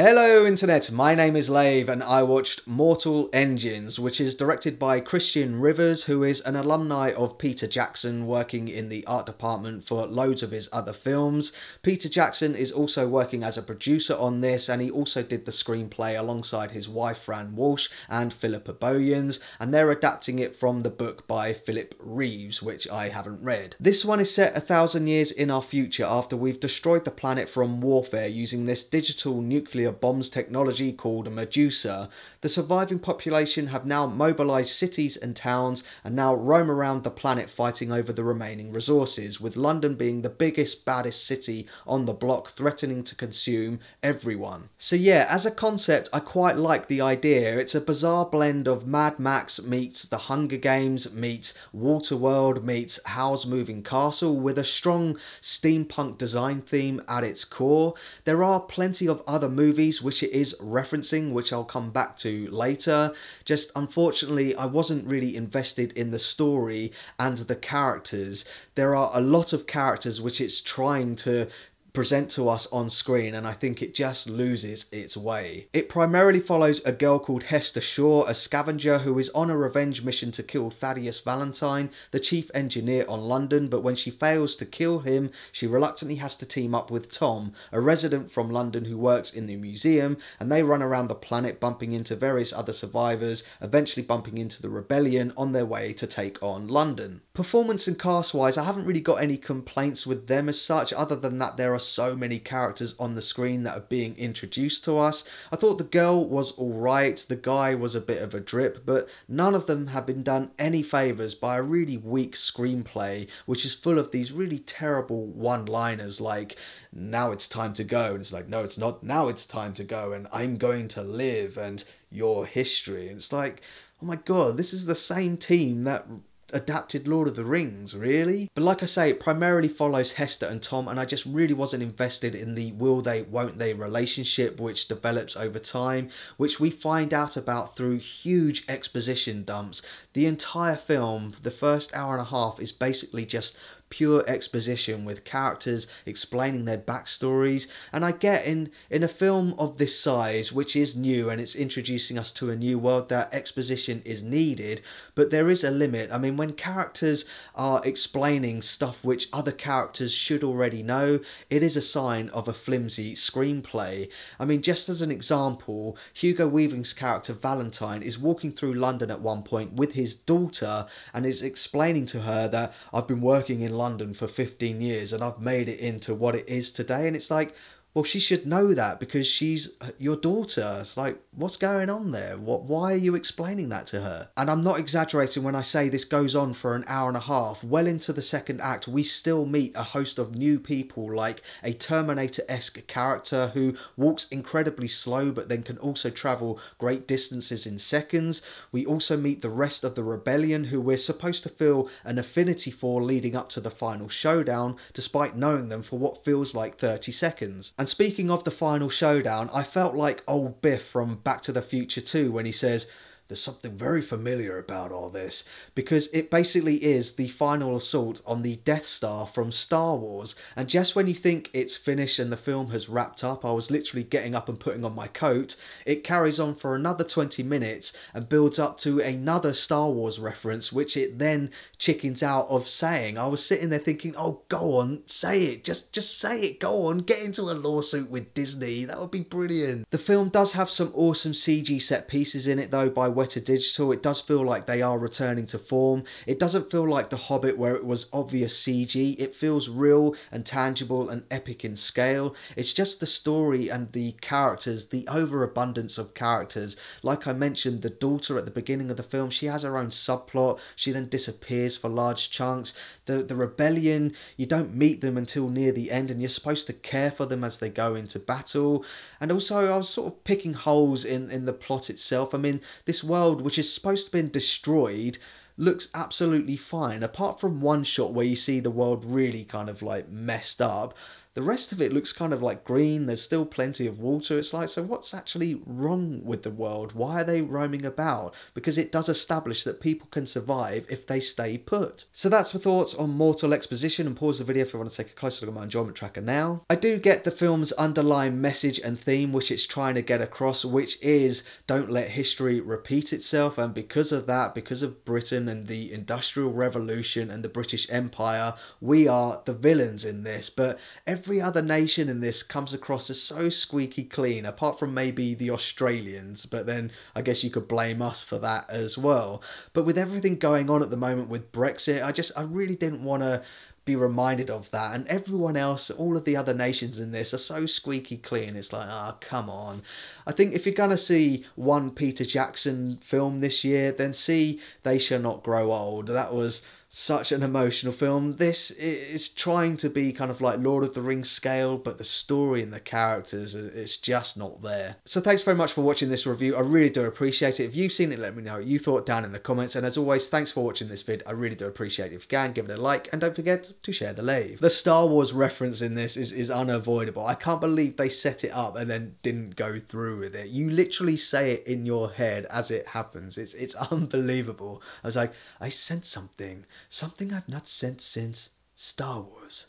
Hello Internet, my name is Lave and I watched Mortal Engines, which is directed by Christian Rivers, who is an alumni of Peter Jackson, working in the art department for loads of his other films. Peter Jackson is also working as a producer on this, and he also did the screenplay alongside his wife Fran Walsh and Philippa Boyens, and they're adapting it from the book by Philip Reeves, which I haven't read. This one is set 1,000 years in our future after we've destroyed the planet from warfare using this digital nuclear bombs technology called Medusa. The surviving population have now mobilized cities and towns and now roam around the planet fighting over the remaining resources, with London being the biggest, baddest city on the block, threatening to consume everyone. So yeah, as a concept, I quite like the idea. It's a bizarre blend of Mad Max meets The Hunger Games meets Waterworld meets Howl's Moving Castle, with a strong steampunk design theme at its core. There are plenty of other movies which it is referencing, which I'll come back to later. Just unfortunately, I wasn't really invested in the story and the characters. There are a lot of characters which it's trying to present to us on screen, and I think it just loses its way. It primarily follows a girl called Hester Shaw, a scavenger who is on a revenge mission to kill Thaddeus Valentine, the chief engineer on London, but when she fails to kill him, she reluctantly has to team up with Tom, a resident from London who works in the museum, and they run around the planet bumping into various other survivors, eventually bumping into the rebellion on their way to take on London. Performance and cast wise, I haven't really got any complaints with them as such, other than that there are so many characters on the screen that are being introduced to us. I thought the girl was alright, the guy was a bit of a drip, but none of them have been done any favours by a really weak screenplay, which is full of these really terrible one-liners like, now it's time to go, and it's like, no it's not, now it's time to go, and I'm going to live, and your history, and it's like, oh my god, this is the same team that adapted Lord of the Rings, really? But like I say, it primarily follows Hester and Tom, and I just really wasn't invested in the will they, won't they relationship which develops over time, which we find out about through huge exposition dumps. The entire film, the first hour and a half, is basically just pure exposition with characters explaining their backstories, and I get in a film of this size, which is new and it's introducing us to a new world, that exposition is needed, but there is a limit. I mean, when characters are explaining stuff which other characters should already know, it is a sign of a flimsy screenplay. I mean, just as an example, Hugo Weaving's character Valentine is walking through London at one point with his daughter and is explaining to her that I've been working in London for 15 years and I've made it into what it is today, and it's like, well, she should know that because she's your daughter. It's like, what's going on there? Why are you explaining that to her? And I'm not exaggerating when I say this goes on for an hour and a half. Well into the second act, we still meet a host of new people, like a Terminator-esque character who walks incredibly slow but then can also travel great distances in seconds. We also meet the rest of the rebellion, who we're supposed to feel an affinity for leading up to the final showdown, despite knowing them for what feels like 30 seconds. And speaking of the final showdown, I felt like old Biff from Back to the Future 2 when he says, there's something very familiar about all this, because it basically is the final assault on the Death Star from Star Wars. And just when you think it's finished and the film has wrapped up, I was literally getting up and putting on my coat, it carries on for another 20 minutes and builds up to another Star Wars reference, which it then chickens out of saying. I was sitting there thinking, oh, go on, say it, just say it, go on, get into a lawsuit with Disney, that would be brilliant. The film does have some awesome CG set pieces in it though, by Weta Digital. It does feel like they are returning to form. It doesn't feel like The Hobbit where it was obvious CG. It feels real and tangible and epic in scale. It's just the story and the characters, the overabundance of characters. Like I mentioned, the daughter at the beginning of the film, she has her own subplot. She then disappears for large chunks. The rebellion, you don't meet them until near the end, and you're supposed to care for them as they go into battle. And also, I was sort of picking holes in the plot itself. I mean, this world, which is supposed to have been destroyed, looks absolutely fine. Apart from one shot where you see the world really kind of like messed up, the rest of it looks kind of like green. There's still plenty of water. It's like, so what's actually wrong with the world? Why are they roaming about? Because it does establish that people can survive if they stay put. So that's my thoughts on Mortal Exposition, and pause the video if you want to take a closer look at my enjoyment tracker now. I do get the film's underlying message and theme which it's trying to get across, which is don't let history repeat itself, and because of that, because of Britain and the Industrial Revolution and the British Empire, we are the villains in this. But every other nation in this comes across as so squeaky clean, apart from maybe the Australians, but then I guess you could blame us for that as well. But with everything going on at the moment with Brexit, I really didn't want to be reminded of that, and everyone else, all of the other nations in this are so squeaky clean. It's like, ah, oh, come on. I think if you're gonna see one Peter Jackson film this year, then see They Shall Not Grow Old. That was such an emotional film. This is trying to be kind of like Lord of the Rings scale, but the story and the characters, it's just not there. So thanks very much for watching this review. I really do appreciate it. If you've seen it, let me know what you thought down in the comments. And as always, thanks for watching this vid. I really do appreciate it. If you can, give it a like, and don't forget to share the Lave. The Star Wars reference in this is unavoidable. I can't believe they set it up and then didn't go through with it. You literally say it in your head as it happens. It's unbelievable. I was like, I sent something I've not sent since Star Wars.